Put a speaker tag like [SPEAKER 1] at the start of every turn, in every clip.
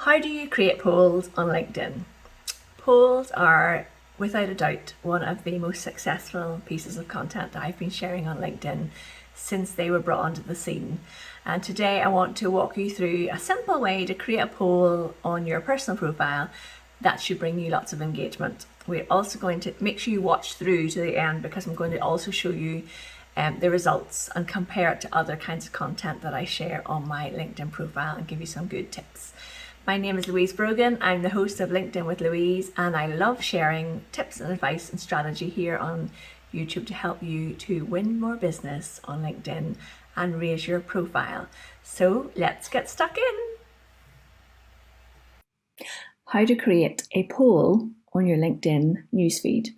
[SPEAKER 1] How do you create polls on LinkedIn? Polls are, without a doubt, one of the most successful pieces of content that I've been sharing on LinkedIn since they were brought onto the scene. And today I want to walk you through a simple way to create a poll on your personal profile that should bring you lots of engagement. We're also going to make sure you watch through to the end because I'm going to also show you the results and compare it to other kinds of content that I share on my LinkedIn profile and give you some good tips. My name is Louise Brogan. I'm the host of LinkedIn with Louise, and I love sharing tips and advice and strategy here on YouTube to help you to win more business on LinkedIn and raise your profile. So let's get stuck in. How to create a poll on your LinkedIn newsfeed.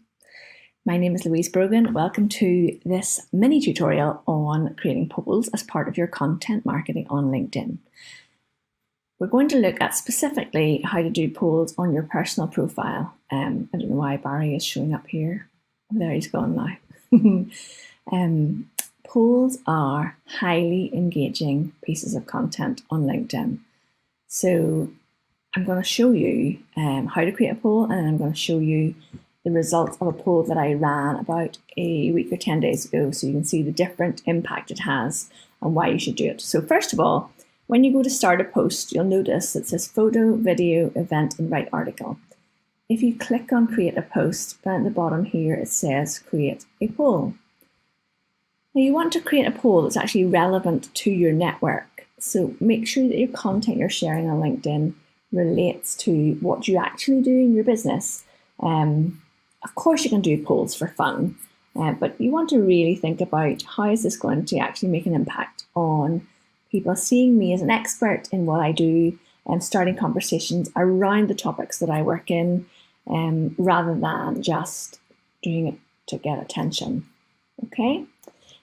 [SPEAKER 1] My name is Louise Brogan. Welcome to this mini tutorial on creating polls as part of your content marketing on LinkedIn. We're going to look at specifically how to do polls on your personal profile. I don't know why Barry is showing up here. Oh, there he's gone now. Polls are highly engaging pieces of content on LinkedIn. So I'm going to show you how to create a poll, and then I'm going to show you the results of a poll that I ran about a week or 10 days ago, so you can see the different impact it has and why you should do it. So first of all, when you go to start a post, you'll notice it says photo, video, event, and write article. If you click on create a post, down at the bottom here it says create a poll. Now you want to create a poll that's actually relevant to your network. So make sure that your content you're sharing on LinkedIn relates to what you actually do in your business. Of course you can do polls for fun, but you want to really think about how is this going to actually make an impact on people seeing me as an expert in what I do and starting conversations around the topics that I work in, rather than just doing it to get attention. Okay,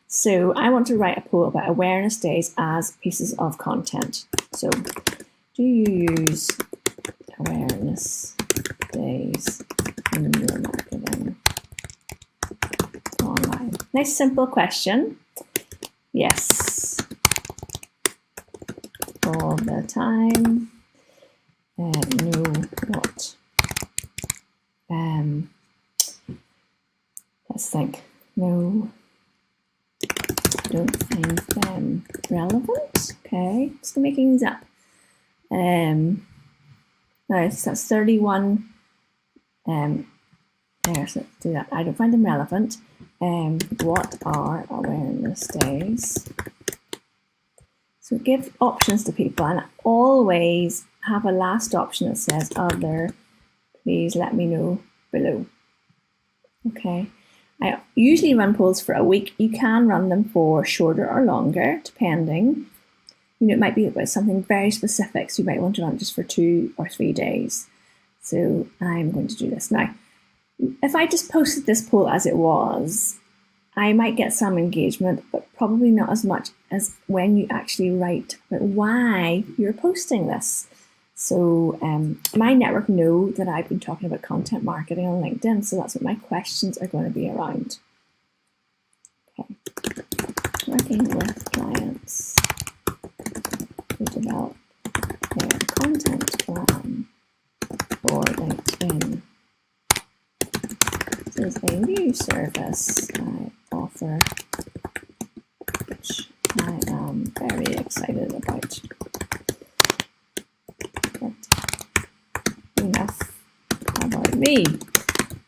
[SPEAKER 1] so I want to write a poll about awareness days as pieces of content. So, do you use awareness days in your marketing online? Nice simple question. Yes. All the time. No, what? Let's think. No, don't find them relevant. Okay, just making these up. Nice, that's 31. There, so let's do that. I don't find them relevant. What are awareness days? So give options to people, and always have a last option that says other. Please let me know below. Okay. I usually run polls for a week. You can run them for shorter or longer, depending. You know, it might be about something very specific, so you might want to run it just for 2 or 3 days. So I'm going to do this now. If I just posted this poll as it was, I might get some engagement, but probably not as much as when you actually write about why you're posting this. So my network know that I've been talking about content marketing on LinkedIn, so that's what my questions are going to be around. Okay. Working with clients to develop their content plan for LinkedIn. This is a new service I offer, which I am very excited about. But enough about me.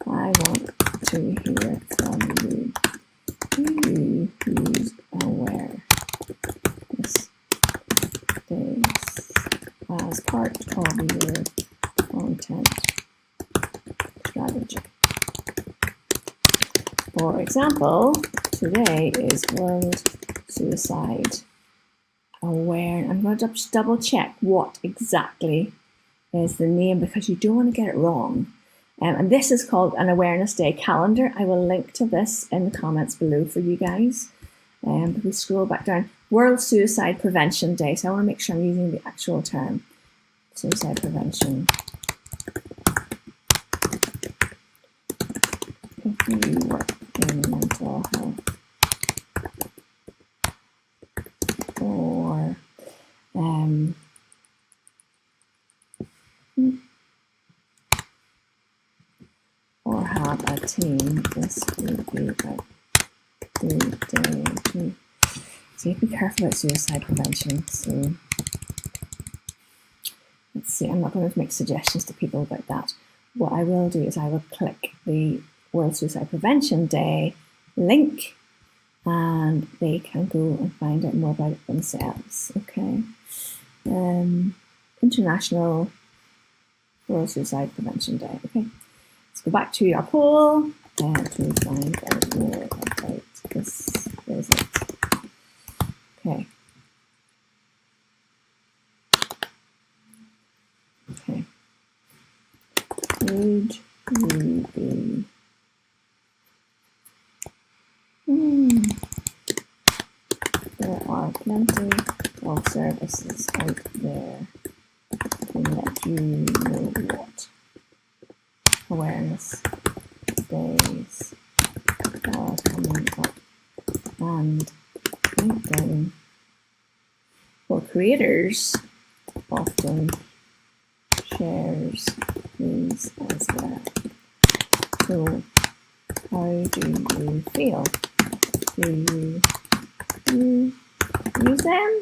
[SPEAKER 1] I want to hear from you. Do you use awareness days as part of your content strategy? For example, today is World Suicide Awareness. I'm going to just double check what exactly is the name because you don't want to get it wrong. And this is called an Awareness Day calendar. I will link to this in the comments below for you guys. If we scroll back down, World Suicide Prevention Day. So I want to make sure I'm using the actual term. Suicide prevention. If you work in mental health or team, this would be about the day. So you have to be careful about suicide prevention. So let's see, I'm not going to make suggestions to people about that. What I will do is I will click the World Suicide Prevention Day link and they can go and find out more about it themselves. Okay. International World Suicide Prevention Day. Okay. Let's go back to our poll and to find out more about this visit. Okay. Okay. Would you be there are plenty of services out there to let you know what awareness days are coming up, and LinkedIn for creators often shares these as well. So how do you feel? Do you use them?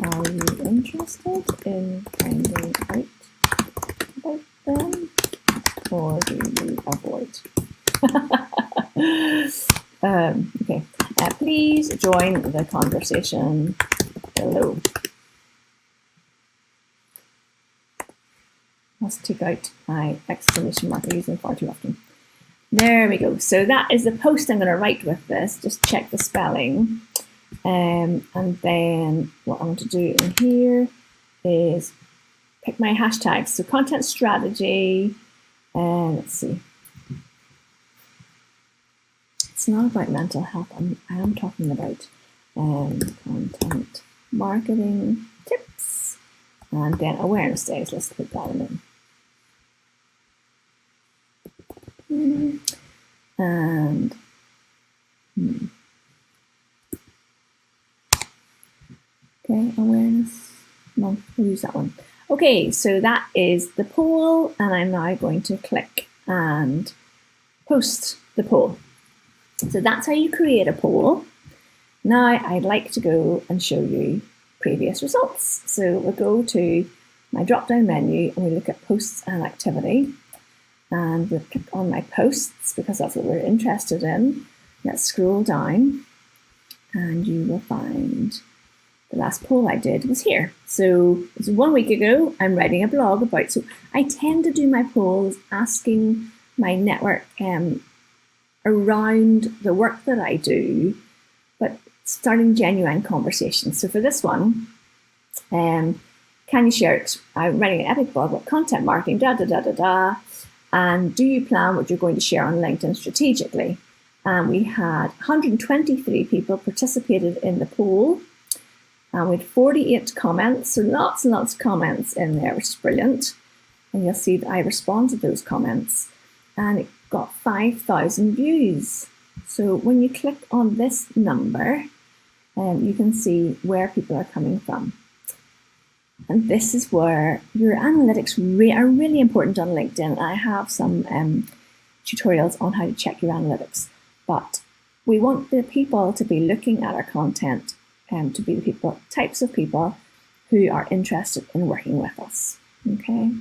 [SPEAKER 1] Are you interested in finding out about them? Or do you avoid? Okay, please join the conversation below. Let's take out my exclamation mark. I use them far too often. There we go. So that is the post I'm going to write with this. Just check the spelling. And then what I want to do in here is pick my hashtags. So content strategy. And let's see. It's not about mental health. I am talking about content marketing tips. And then awareness days. Let's put that in. And okay, awareness month, we'll use that one. Okay, so that is the poll, and I'm now going to click and post the poll. So that's how you create a poll. Now I'd like to go and show you previous results. So we'll go to my drop-down menu and we look at posts and activity. And we'll click on my posts because that's what we're interested in. Let's scroll down and you will find the last poll I did was here. So it was 1 week ago. I'm writing a blog about, so I tend to do my polls asking my network around the work that I do, but starting genuine conversations. So for this one, can you share it? I'm writing an epic blog about content marketing, and do you plan what you're going to share on LinkedIn strategically? And we had 123 people participated in the poll. And we had 48 comments, so lots and lots of comments in there, which is brilliant. And you'll see that I responded to those comments. And it got 5,000 views. So when you click on this number, you can see where people are coming from. And this is where your analytics are really important on LinkedIn. I have some tutorials on how to check your analytics, but we want the people to be looking at our content to be the types of people who are interested in working with us. Okay.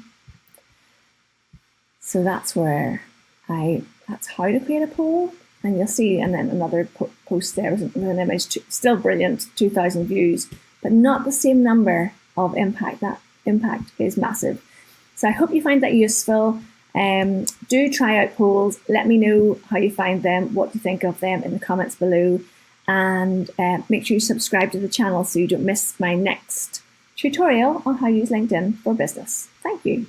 [SPEAKER 1] So that's where that's how to create a poll. And you'll see, and then another post there with an image, still brilliant, 2,000 views, but not the same number of impact. That impact is massive. So I hope you find that useful. Do try out polls. Let me know how you find them, what you think of them in the comments below. And make sure you subscribe to the channel so you don't miss my next tutorial on how to use LinkedIn for business. Thank you.